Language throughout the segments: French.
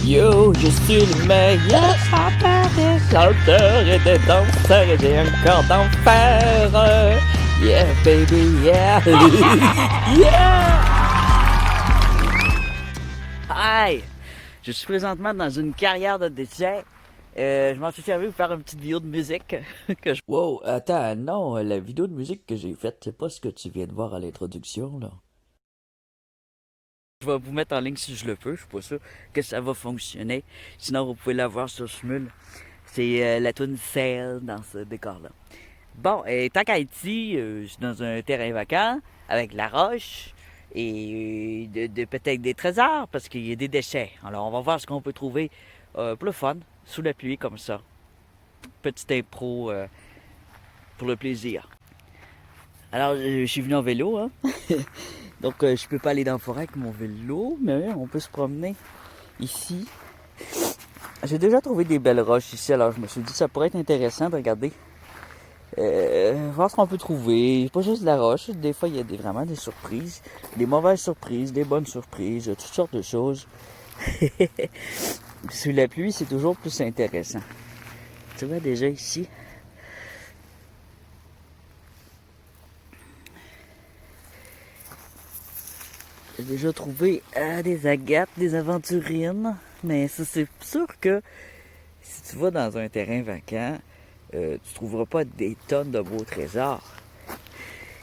Yo, je suis le meilleur chanteur des chanteurs et des danseurs et j'ai un corps d'enfer. Yeah, baby, yeah. Yeah! Hi! Je suis présentement dans une carrière de déchets. Je m'en suis servi pour faire une petite vidéo de musique que je... Wow, attends, non, la vidéo de musique que j'ai faite, c'est pas ce que tu viens de voir à l'introduction, là. Je vais vous mettre en ligne si je le peux, je suis pas sûr que ça va fonctionner. Sinon, vous pouvez la voir sur Smule. C'est la tune Sail dans ce décor-là. Bon, tant qu'à Haïti, je suis dans un terrain vacant avec la roche et peut-être des trésors parce qu'il y a des déchets. Alors, on va voir ce qu'on peut trouver pour le fun, sous la pluie comme ça. Petite impro pour le plaisir. Alors, je suis venu en vélo, hein. Donc, je peux pas aller dans la forêt avec mon vélo, mais on peut se promener ici. J'ai déjà trouvé des belles roches ici, alors je me suis dit que ça pourrait être intéressant de regarder. Voir ce qu'on peut trouver. Pas juste de la roche, des fois il y a vraiment des surprises. Des mauvaises surprises, des bonnes surprises, toutes sortes de choses. Sous la pluie, c'est toujours plus intéressant. Tu vois déjà ici. J'ai déjà trouvé des agates, des aventurines. Mais ça, c'est sûr que si tu vas dans un terrain vacant, tu trouveras pas des tonnes de beaux trésors.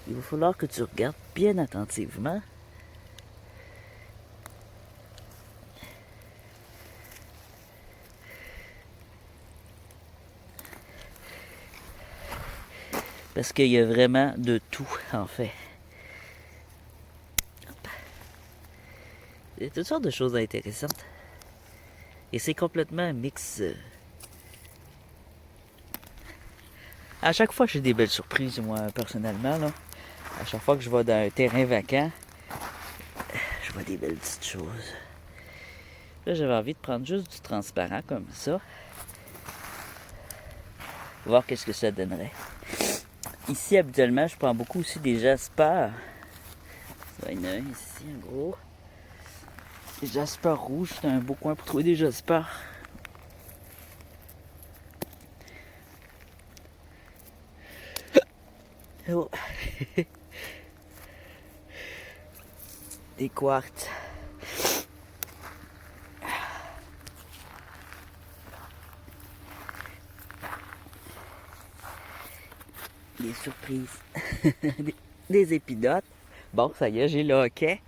Il va falloir que tu regardes bien attentivement. Parce qu'il y a vraiment de tout, en fait. Il y a toutes sortes de choses intéressantes. Et c'est complètement un mix. À chaque fois, j'ai des belles surprises, moi, personnellement. Là. À chaque fois que je vais dans un terrain vacant, je vois des belles petites choses. Là, j'avais envie de prendre juste du transparent comme ça. Voir qu'est-ce que ça donnerait. Ici, habituellement, je prends beaucoup aussi des jaspers. Il y en a un ici, un gros. Des jaspers rouges, c'est un beau coin pour trouver des jaspers. Oh. Des quartz. Des surprises. des épidotes. Bon, ça y est, j'ai le hockey.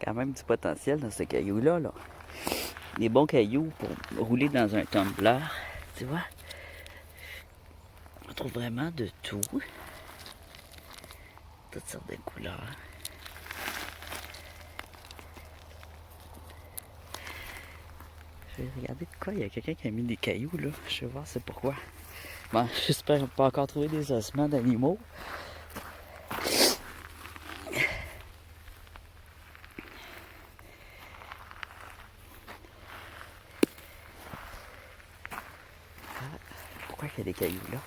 Quand même du potentiel dans ce caillou-là. Là. Des bons cailloux pour rouler dans un tumbler. Tu vois? On trouve vraiment de tout. Toutes sortes de couleurs. Je vais regarder de quoi. Il y a quelqu'un qui a mis des cailloux là. Je vais voir c'est pourquoi. Bon, j'espère pas encore trouver des ossements d'animaux. Pourquoi il y a des cailloux là?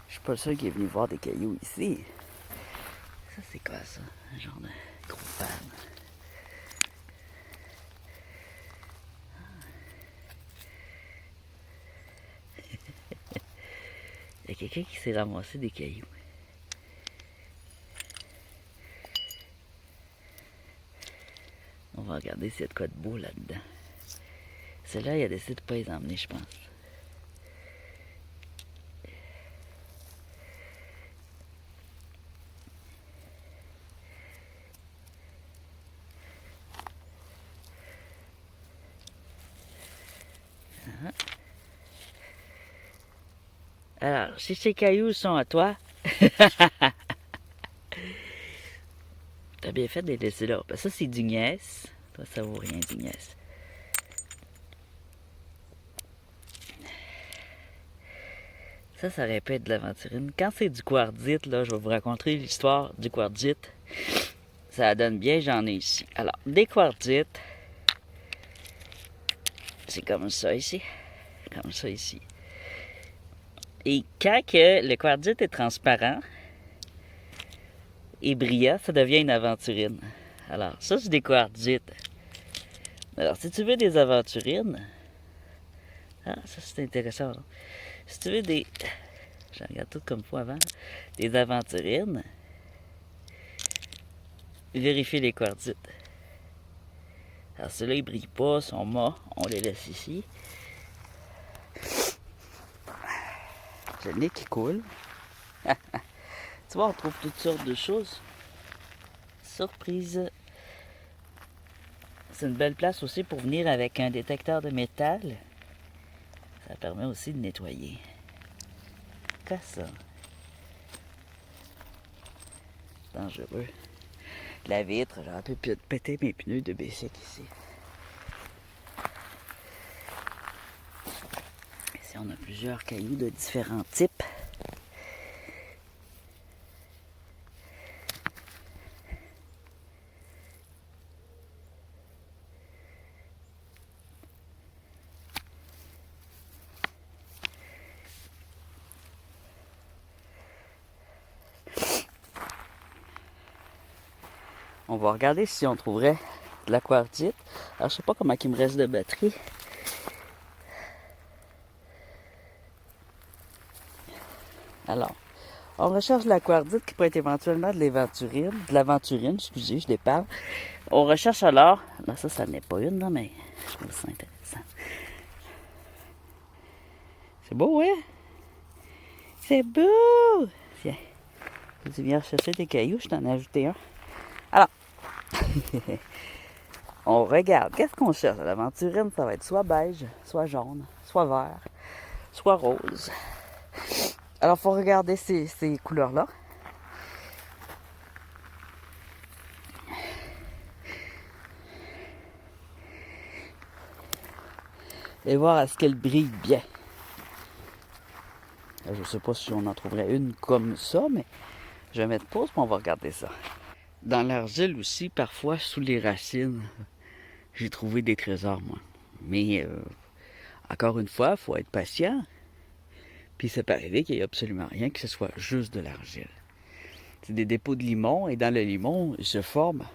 Je suis pas le seul qui est venu voir des cailloux ici. Ça c'est quoi ça? Un genre de gros pan. Il y a quelqu'un qui s'est ramassé des cailloux. On va regarder s'il y a de quoi de beau là-dedans. Celle-là, il a décidé de ne pas les emmener, je pense. Alors, si ces cailloux sont à toi, T'as bien fait de les laisser là. Ben, ça, c'est du niaise. Toi, ça vaut rien, du niaise. Ça aurait pu être de l'aventurine. Quand c'est du quartzite, là, je vais vous raconter l'histoire du quartzite. Ça donne bien, j'en ai ici. Alors, des quartzites, c'est comme ça ici. Comme ça ici. Et quand que le quartzite est transparent et brillant, ça devient une aventurine. Alors, ça, c'est des quartzites. Alors, si tu veux des aventurines, ah, ça, c'est intéressant. Là. Si tu veux des... Je regarde tout comme fois avant. Des aventurines, vérifie les quartzites. Alors, ceux-là, ils brillent pas, sont morts. On les laisse ici. J'ai le nez qui coule. Tu vois, on trouve toutes sortes de choses. Surprise. C'est une belle place aussi pour venir avec un détecteur de métal. Ça permet aussi de nettoyer. Qu'est-ce que ça? Dangereux. La vitre, j'aurais pu péter mes pneus de bicycle ici. Ici, on a plusieurs cailloux de différents types. On va regarder si on trouverait de la quartzite. Alors, je sais pas comment il me reste de batterie. Alors, on recherche la quartzite qui peut être éventuellement de l'aventurine, excusez, je déparle. On recherche alors, là ça n'est pas une, là, mais je trouve ça intéressant. C'est beau, hein? C'est beau! Tiens, tu viens chercher tes cailloux, je t'en ai ajouté un. Alors, on regarde, qu'est-ce qu'on cherche? L'aventurine, ça va être soit beige, soit jaune, soit vert, soit rose. Alors, il faut regarder ces couleurs-là. Et voir est-ce qu'elle brille bien. Je ne sais pas si on en trouverait une comme ça, mais je vais mettre pause et on va regarder ça. Dans l'argile aussi, parfois, sous les racines, j'ai trouvé des trésors, moi. Mais, encore une fois, il faut être patient. Puis ça peut arriver qu'il n'y ait absolument rien, que ce soit juste de l'argile. C'est des dépôts de limon, et dans le limon, il se forment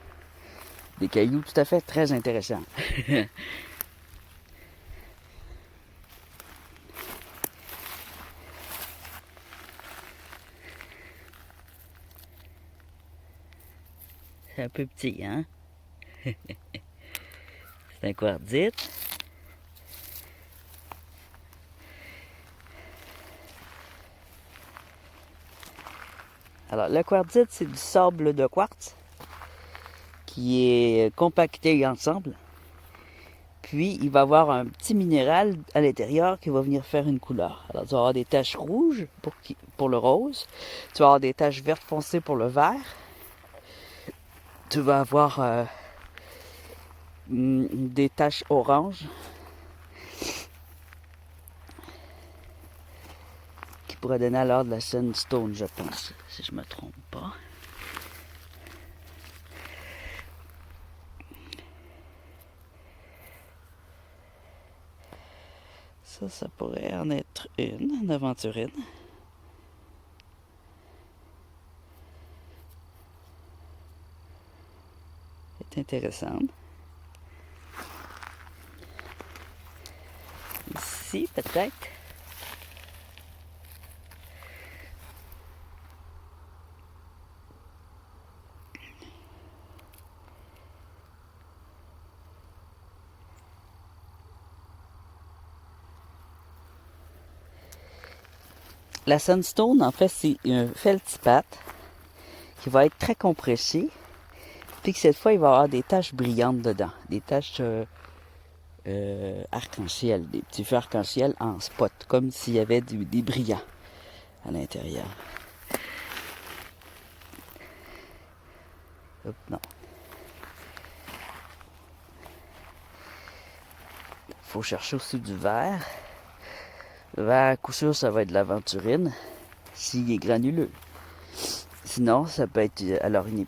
des cailloux tout à fait très intéressants. C'est un peu petit, hein? C'est un quartzite. Alors, le quartzite, c'est du sable de quartz qui est compacté ensemble. Puis, il va avoir un petit minéral à l'intérieur qui va venir faire une couleur. Alors, tu vas avoir des taches rouges pour le rose. Tu vas avoir des taches vertes foncées pour le vert. Tu vas avoir des taches oranges qui pourraient donner alors de la sandstone, je pense, si je me trompe pas. Ça pourrait en être une aventurine. C'est intéressant. Ici, peut-être. La sandstone, en fait, c'est un feldspath qui va être très compressé. Puis que cette fois, il va y avoir des taches brillantes dedans. Des taches arc-en-ciel, des petits feux arc-en-ciel en spot, comme s'il y avait des brillants à l'intérieur. Hop, non. Faut chercher aussi du verre. Le verre, à coup sûr, ça va être de l'aventurine, s'il est granuleux. Sinon, ça peut être alors une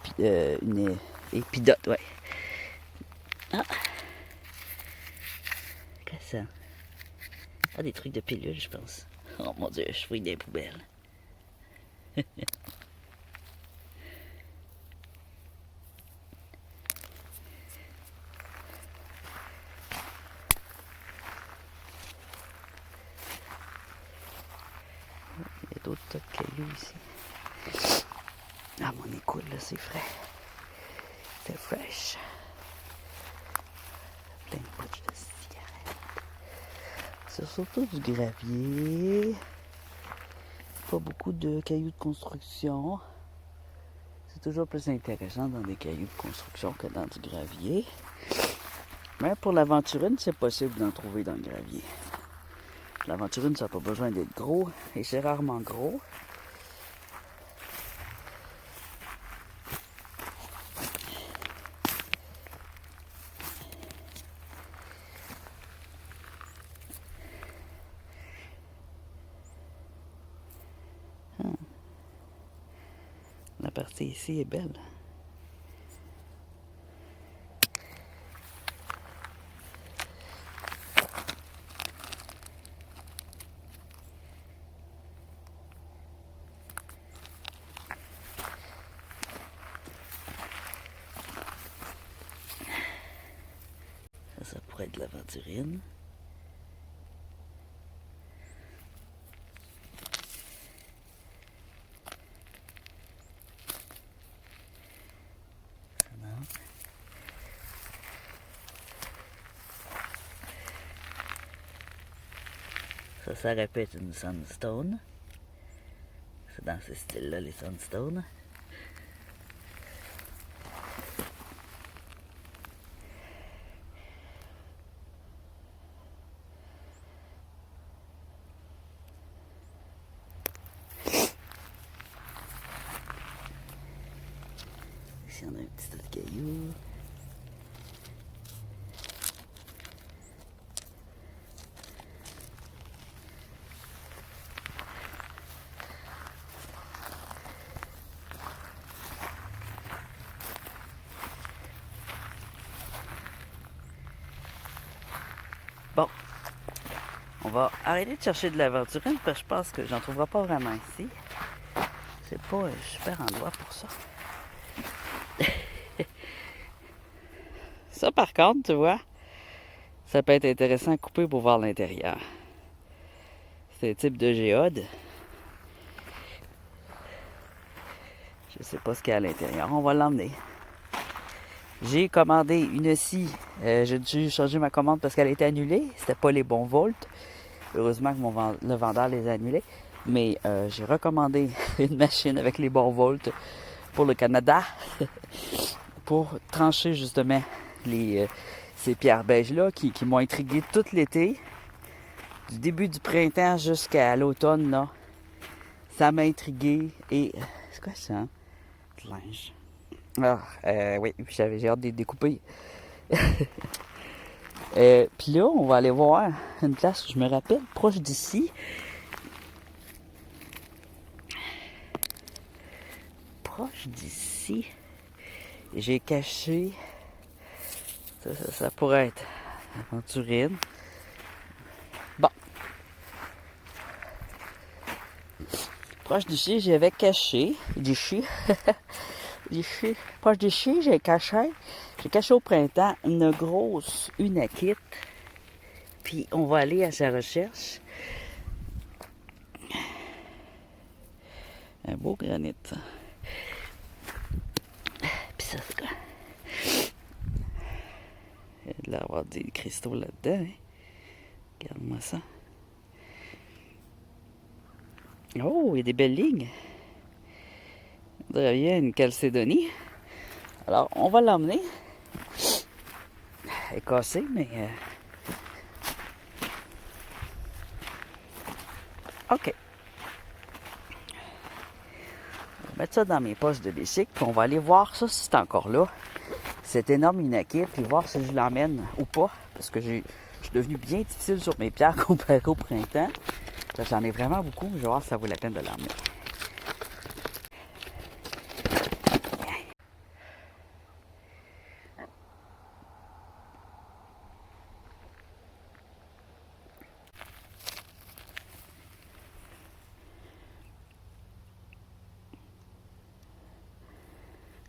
épidote, ouais. Ah! Qu'est-ce que ça? Ah, des trucs de pilules, je pense. Oh mon Dieu, je fouille des poubelles. Il y a d'autres tas de cailloux ici. Ah, mon écoute, là, c'est frais. C'est fresh. Plein de poches de cigarettes. C'est surtout du gravier. Pas beaucoup de cailloux de construction. C'est toujours plus intéressant dans des cailloux de construction que dans du gravier. Mais pour l'aventurine, c'est possible d'en trouver dans le gravier. L'aventurine, ça n'a pas besoin d'être gros. Et c'est rarement gros. La partie ici est belle. Ça pourrait être de l'aventurine. Ça répète une sandstone. C'est dans ce style-là, les sandstones. Ici, on a un petit tas de cailloux. Bon, on va arrêter de chercher de l'aventurine parce que je pense que j'en trouverai pas vraiment ici. C'est pas un super endroit pour ça. Ça par contre, tu vois, ça peut être intéressant à couper pour voir l'intérieur. C'est un type de géode. Je sais pas ce qu'il y a à l'intérieur. On va l'emmener. J'ai commandé une scie. J'ai dû changer ma commande parce qu'elle a été annulée. C'était pas les bons volts. Heureusement que le vendeur les a annulés. Mais j'ai recommandé une machine avec les bons volts pour le Canada. Pour trancher justement ces pierres beiges-là qui m'ont intrigué tout l'été. Du début du printemps jusqu'à l'automne, là. Ça m'a intrigué. Et c'est quoi ça? De linge. Ah, oui, j'ai hâte de les découper. Puis là, on va aller voir une place où je me rappelle, proche d'ici. Proche d'ici, j'ai caché. Ça pourrait être aventurine. Bon. Proche d'ici, j'avais caché. D'ici. Proche d'ici, j'ai caché au printemps une grosse unakite. Puis on va aller à sa recherche. Un beau granit. Puis ça, c'est quoi? Il y a de l'avoir des cristaux là-dedans. Hein? Regarde-moi ça. Oh, il y a des belles lignes. On dirait bien une calcédonie. Alors, on va l'emmener. Elle est cassée, mais... OK. mettre ça dans mes poches de bicycle, puis on va aller voir ça si c'est encore là. Cet énorme Inaki, puis voir si je l'emmène ou pas, parce que je suis devenu bien difficile sur mes pierres comparé au printemps. J'en ai vraiment beaucoup, je vais voir si ça vaut la peine de l'emmener.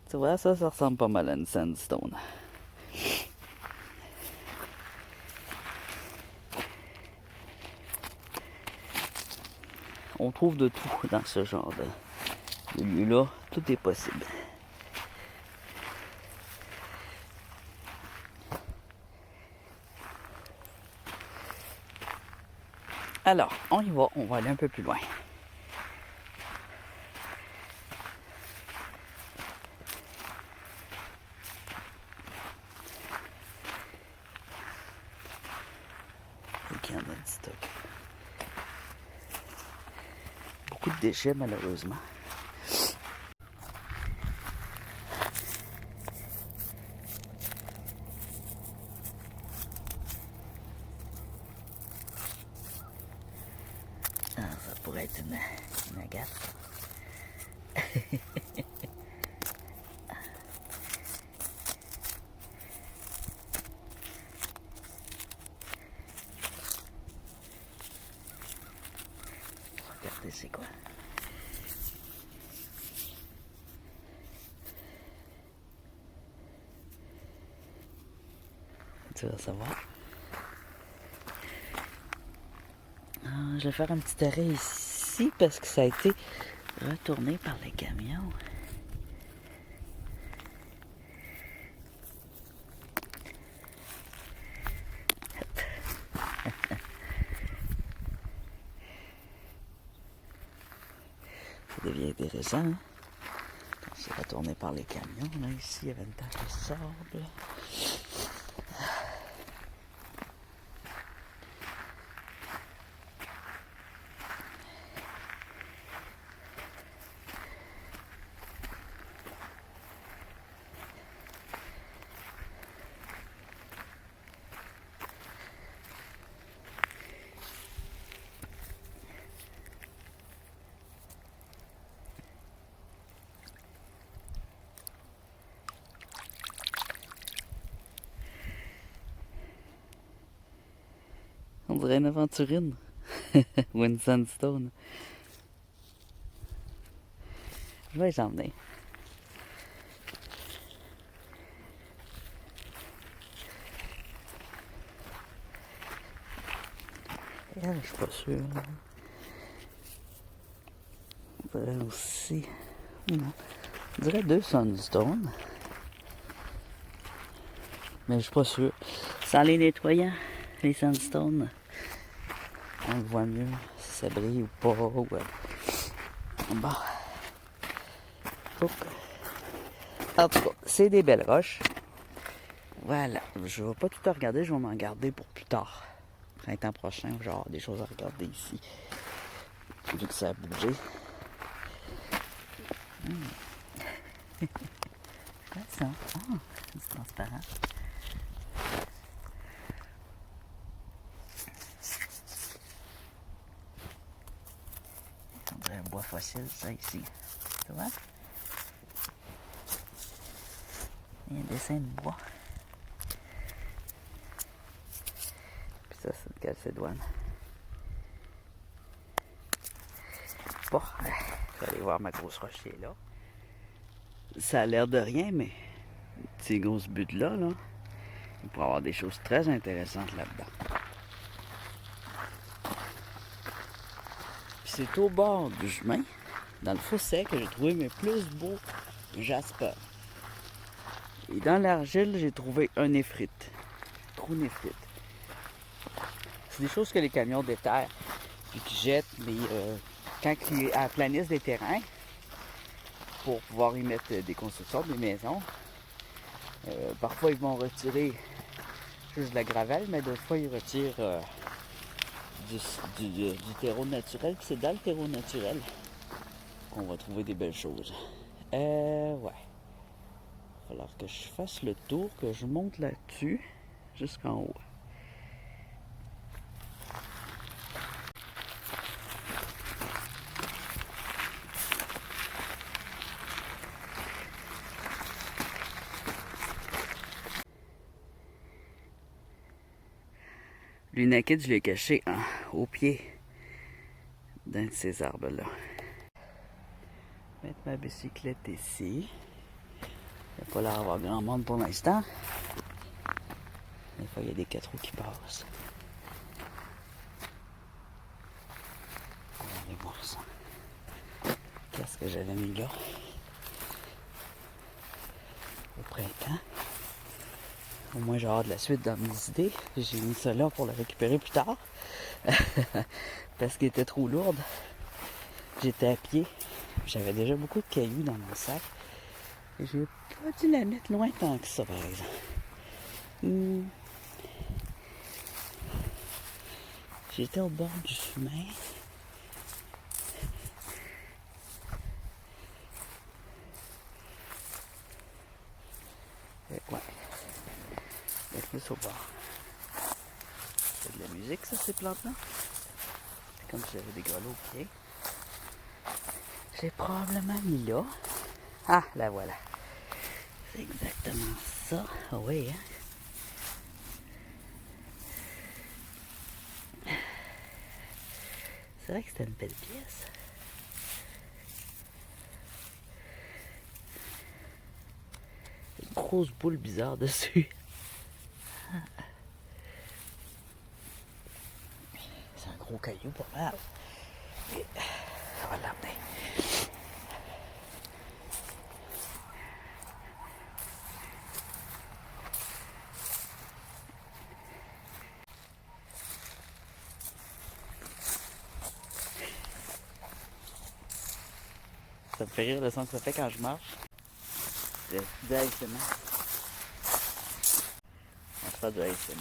Tu vois, ça ressemble pas mal à une sandstone. On trouve de tout dans ce genre de lieu-là. Tout est possible. Alors, on y va. On va aller un peu plus loin. Il y en a du stock. Beaucoup de déchets, malheureusement. Ah, ça pourrait être une agate. Regardez, c'est quoi? Tu vas savoir. Je vais faire un petit arrêt ici parce que ça a été retourné par les camions. Ça devient intéressant, hein? C'est retourné par les camions. Là, ici, il y avait une tache de sable. On dirait une aventurine. Ou une sandstone. Je vais les emmener. Elle, je suis pas sûr. On dirait aussi. Non. On dirait 2 sandstones. Mais je suis pas sûr. Sans les nettoyants, les sandstones, on le voit mieux si ça brille ou pas. Ou... Bon. En tout cas, c'est des belles roches. Voilà. Je vais pas tout regarder, je vais m'en garder pour plus tard. Printemps prochain, genre des choses à regarder ici. Vu que ça a bougé. Quoi ça? Ah, c'est transparent. On dirait un bois fossile, ça, ici. Tu vois? Il y a un dessin de bois. Puis ça, c'est une calcédoine. Bon, je vais aller voir ma grosse roche qui est là. Ça a l'air de rien, mais ces grosses buttes-là, là, il pourrait y avoir des choses très intéressantes là-dedans. Puis c'est au bord du chemin, dans le fossé, que j'ai trouvé mes plus beaux jaspers. Et dans l'argile, j'ai trouvé un néphrite. Trou néphrite. C'est des choses que les camions déterrent puis qui jettent, mais quand ils aplanissent des terrains pour pouvoir y mettre des constructions, des maisons, parfois ils vont retirer juste de la gravelle, mais d'autres fois ils retirent du terreau naturel, puis c'est dans le terreau naturel qu'on va trouver des belles choses. Ouais. Il va falloir que je fasse le tour, que je monte là-dessus, jusqu'en haut. L'unakid, je l'ai caché au pied d'un de ces arbres-là. Mettre ma bicyclette ici. Il n'y a pas l'air d'avoir grand monde pour l'instant. Des fois, il y a des 4 roues qui passent. On va aller voir ça. Qu'est-ce que j'avais mis là? Au printemps. Au moins, j'ai hâte de la suite dans mes idées. J'ai mis ça là pour le récupérer plus tard. Parce qu'il était trop lourde. J'étais à pied. J'avais déjà beaucoup de cailloux dans mon sac. Et j'ai pas dû la mettre loin tant que ça, par exemple. J'étais au bord du chemin. Ouais. C'est plus au bord. C'est de la musique, ça, ces plantes-là. C'est comme si j'avais des grelots au pied. J'ai probablement mis là. Ah, là voilà. C'est exactement ça. Ah oui, hein? C'est vrai que c'était une belle pièce. Une grosse boule bizarre dessus. C'est un gros caillou pas mal. Et on va l'amener. Ça me fait rire le son que ça fait quand je marche. C'est du ASMR. On se fait du ASMR.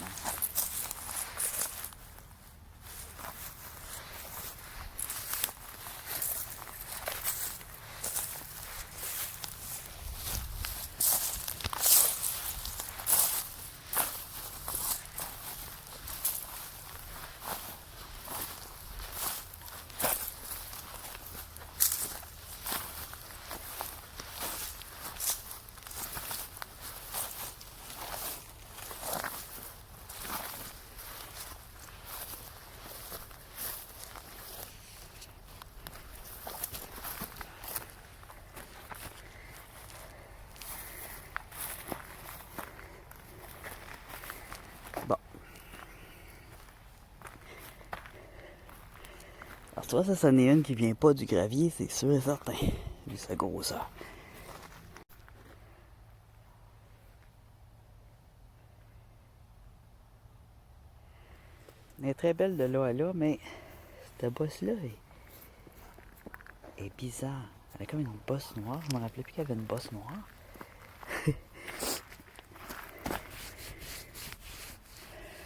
Bon. Alors toi, ça c'en est une qui vient pas du gravier, c'est sûr et certain. Vu sa grosseur. Elle est très belle de là à là, mais cette bosse-là est bizarre. Elle a comme une bosse noire. Je me rappelais plus qu'il y avait une bosse noire.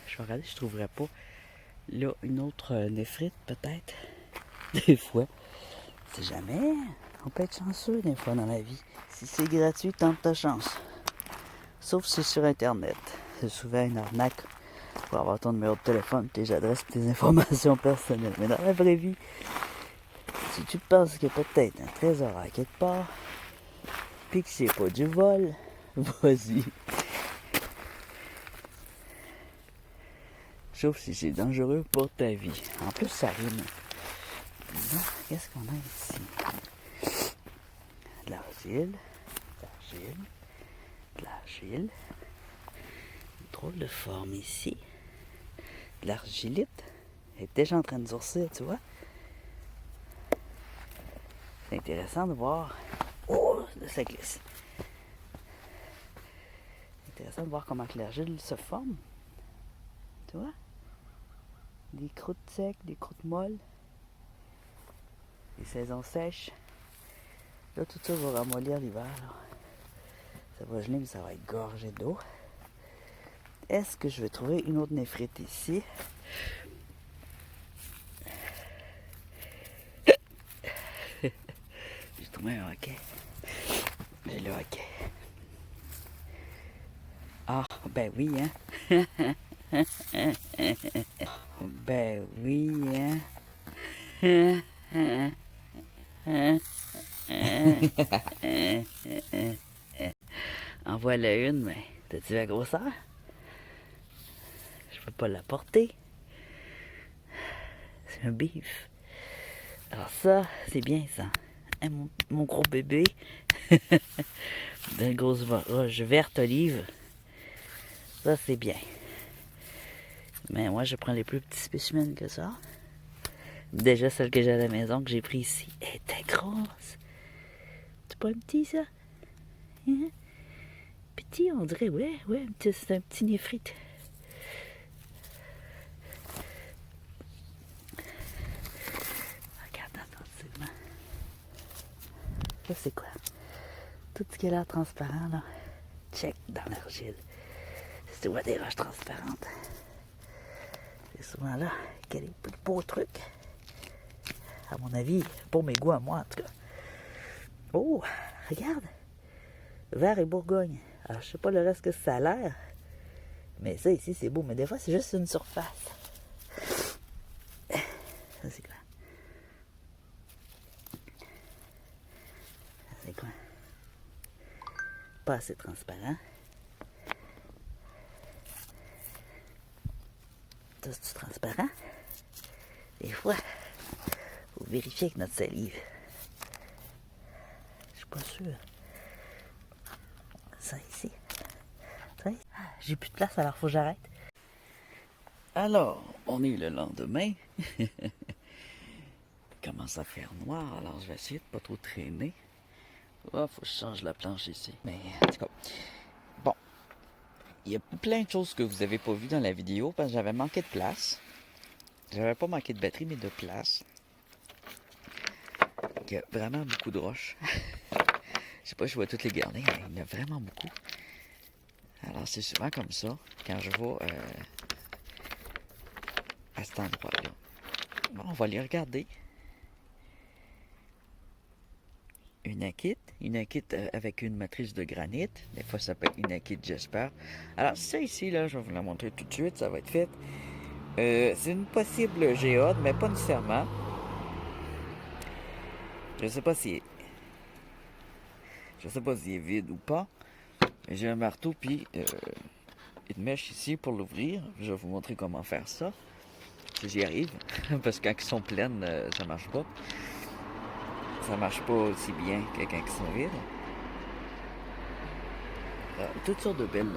Je vais regarder si je trouverais pas là une autre néphrite peut-être. Des fois. C'est jamais. On peut être chanceux des fois dans la vie. Si c'est gratuit, tente ta chance. Sauf si c'est sur internet. C'est souvent une arnaque pour avoir ton numéro de téléphone, tes adresses, tes informations personnelles. Mais dans la vraie vie, si tu penses qu'il y a peut-être un trésor à quelque part, puis que c'est pas du vol, vas-y. Sauf si c'est dangereux pour ta vie. En plus, ça rime. Qu'est-ce qu'on a ici? De l'argile, de l'argile. Une drôle de forme ici. De l'argilite. Elle est déjà en train de durcir, tu vois. C'est intéressant de voir. Oh, ça glisse. C'est intéressant de voir comment l'argile se forme. Tu vois? Des croûtes secs, des croûtes molles. Des saisons sèches. Là, tout ça va ramollir l'hiver. Ça va geler, mais ça va être gorgé d'eau. Est-ce que je vais trouver une autre néphrite ici? trouver un hockey. Et le hockey. Ah, ben oui, hein. Ben oui, hein. En voilà une, mais t'as-tu la grosseur? Je peux pas la porter. C'est un bif. Alors ça, c'est bien ça. Hein, mon gros bébé. D'une grosse roche verte olive. Ça, c'est bien. Mais moi, je prends les plus petits spécimens que ça. Déjà, celle que j'ai à la maison, que j'ai pris ici, elle était grosse. C'est pas un petit, ça? Hein? Petit, on dirait, ouais, c'est un petit néphrite. Regarde attentivement. Ça, c'est quoi? Tout ce qui a l'air transparent, là. Check dans l'argile. Si tu vois des roches transparentes, c'est souvent là qu'il y a des beaux trucs. À mon avis, pour mes goûts à moi, en tout cas. Oh, regarde! Vert et Bourgogne. Alors, je sais pas le reste que ça a l'air. Mais ça, ici, c'est beau. Mais des fois, c'est juste une surface. Ça, c'est quoi? Ça, c'est quoi? Pas assez transparent. Ça, c'est transparent. Des fois, il faut vérifier avec notre salive. Je suis pas sûr. Ça, ici. Ça, j'ai plus de place, alors faut que j'arrête. Alors, on est le lendemain. Il commence à faire noir, alors je vais essayer de pas trop traîner. Oh, faut que je change la planche ici. Mais en tout cas, bon. Il y a plein de choses que vous n'avez pas vues dans la vidéo parce que j'avais manqué de place. J'avais pas manqué de batterie, mais de place. Il y a vraiment beaucoup de roches. Je sais pas si je vais toutes les garder, mais il y en a vraiment beaucoup. Alors c'est souvent comme ça quand je vais à cet endroit-là. Bon, on va les regarder. Une akite avec une matrice de granit. Des fois, ça peut être une akite, j'espère. Alors, ça ici, là, je vais vous la montrer tout de suite. Ça va être fait. C'est une possible géode, mais pas nécessairement. Je sais pas si... Je sais pas s'il est vide ou pas. Mais j'ai un marteau, puis une mèche ici pour l'ouvrir. Je vais vous montrer comment faire ça. Si j'y arrive. Parce que quand ils sont pleines, ça marche pas. Ça marche pas aussi bien que quand ils sont vides. Toutes sortes de belles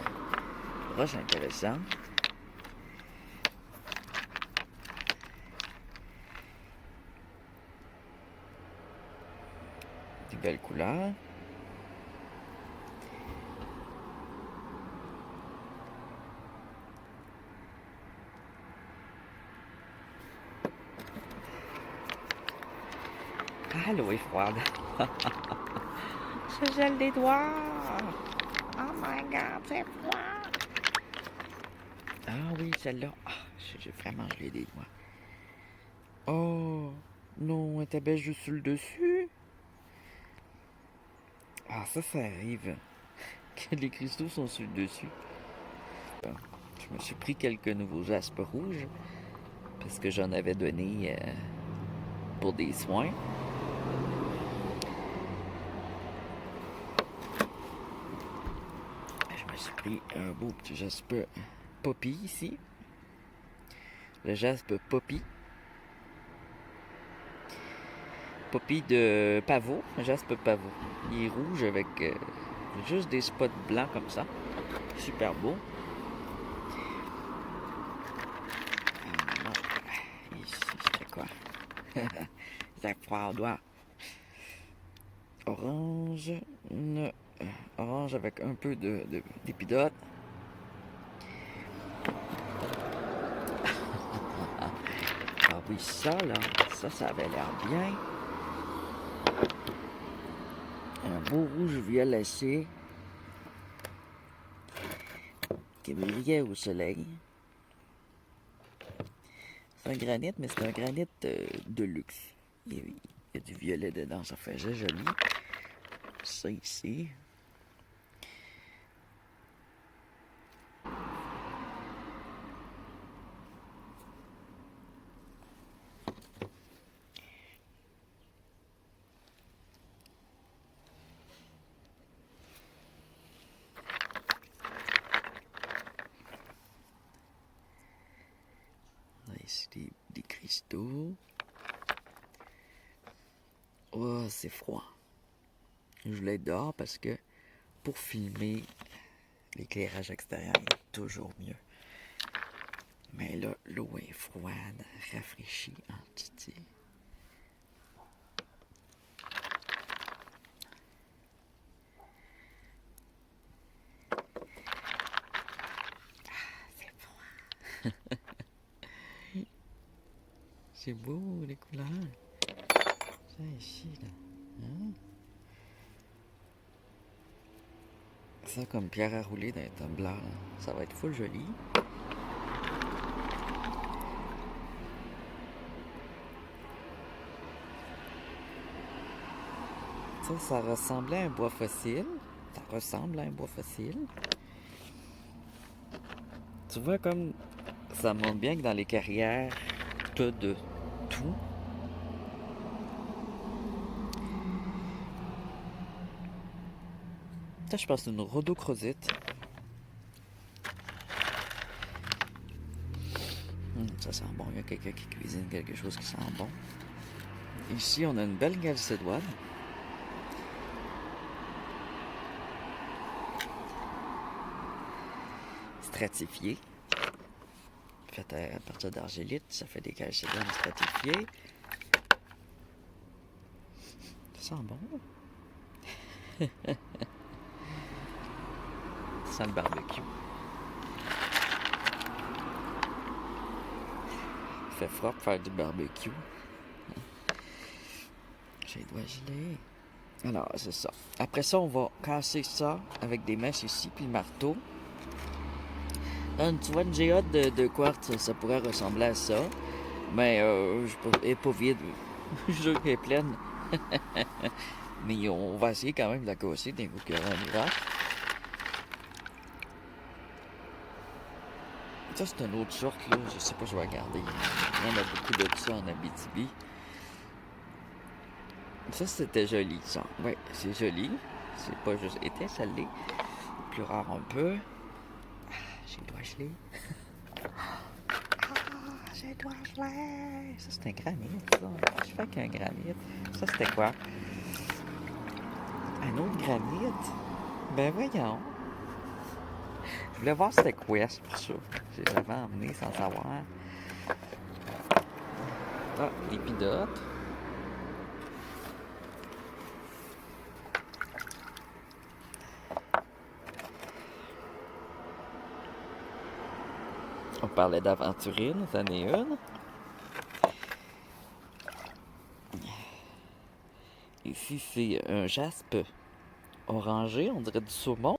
roches intéressantes. Des belles couleurs. Ah, l'eau est froide. Je gèle les doigts. Oh my god, c'est froid. Ah oui, celle-là. Ah, j'ai vraiment gelé des doigts. Oh, non, elle était belle juste sur le dessus. Ah, ça arrive. Que les cristaux sont sur le dessus. Bon, je me suis pris quelques nouveaux jaspes rouges. Parce que j'en avais donné pour des soins. Je me suis pris un beau petit jaspe poppy ici. Le jaspe poppy. Poppy de pavot, jaspe pavot. Il est rouge avec juste des spots blancs comme ça. Super beau. Ici, c'était quoi? C'est froid au doigt. Orange. Orange avec un peu d'épidote. Ah oui, ça là, ça avait l'air bien. Un beau rouge violacé qui brillait au soleil. C'est un granit, mais c'est un granit de luxe. Il y a du violet dedans, ça fait joli. ça ici. Là, ici, des cristaux. Oh, c'est froid. Je voulais être dehors parce que pour filmer, l'éclairage extérieur est toujours mieux. Mais là, l'eau est froide, rafraîchie en titi. Ah, c'est froid. C'est beau, les couleurs. Ça ici, là. Hein? Ça, comme pierre à rouler dans un tumbler, ça va être full joli. Ça ressemblait à un bois fossile. Ça ressemble à un bois fossile. Tu vois comme ça montre bien que dans les carrières, t'as de tout. Ça, je pense que c'est une rhodochrosite. Ça sent bon. Il y a quelqu'un qui cuisine quelque chose qui sent bon. Ici, on a une belle galcédoine. Stratifiée. Faite à partir d'argélite. Ça fait des calcédoines stratifiées. Ça sent bon. Ça sent le barbecue. Il fait froid pour faire du barbecue. J'ai les doigts gelés. Alors, c'est ça. Après ça, on va casser ça avec des mèches ici, puis le marteau. Là, tu vois, une géote de quartz, ça pourrait ressembler à ça. Mais elle n'est pas vide. Je suis sûr qu'elle est pleine. Mais on va essayer quand même de la casser d'un coup qu'il y aura un miracle. Ça, c'est une autre sorte, là. Je sais pas, je vais regarder. Il y en a beaucoup de ça en Abitibi. Ça, c'était joli, ça. Oui, c'est joli. C'est pas juste étincelé. Plus rare un peu. Ah, j'ai le doigt gelé. Ah, j'ai le doigt gelé. Ça, c'est un granit, ça. Je fais qu'un granit. Ça, c'était quoi? Un autre granit? Ben voyons. Je voulais voir c'était quoi, c'est pour ça. J'ai jamais emmené sans savoir. Ah, l'épidote. On parlait d'aventurine, c'en est une. Ici, c'est un jaspe orangé, on dirait du saumon.